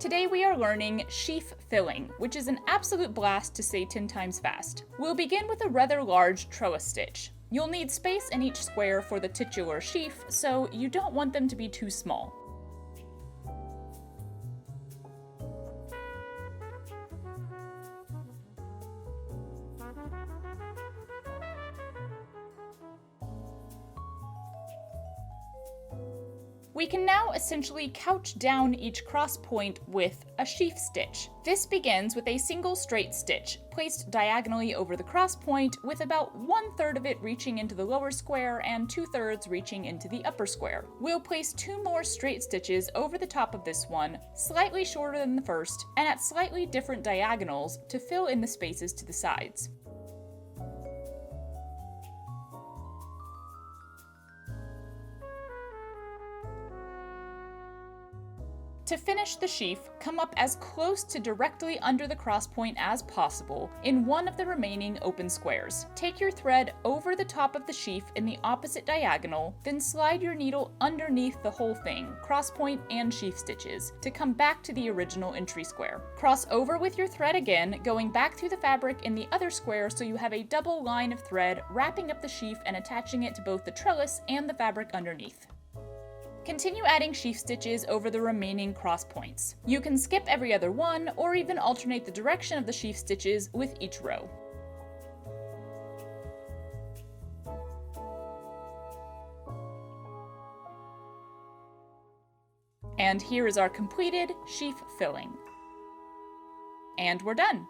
Today we are learning sheaf filling, which is an absolute blast to say 10 times fast. We'll begin with a rather large trellis stitch. You'll need space in each square for the titular sheaf, so you don't want them to be too small. We can now essentially couch down each cross point with a sheaf stitch. This begins with a single straight stitch, placed diagonally over the cross point, with about 1/3 of it reaching into the lower square and 2/3 reaching into the upper square. We'll place 2 more straight stitches over the top of this one, slightly shorter than the first, and at slightly different diagonals to fill in the spaces to the sides. To finish the sheaf, come up as close to directly under the cross point as possible in one of the remaining open squares. Take your thread over the top of the sheaf in the opposite diagonal, then slide your needle underneath the whole thing, cross point and sheaf stitches, to come back to the original entry square. Cross over with your thread again, going back through the fabric in the other square so you have a double line of thread wrapping up the sheaf and attaching it to both the trellis and the fabric underneath. Continue adding sheaf stitches over the remaining cross points. You can skip every other one, or even alternate the direction of the sheaf stitches with each row. And here is our completed sheaf filling. And we're done!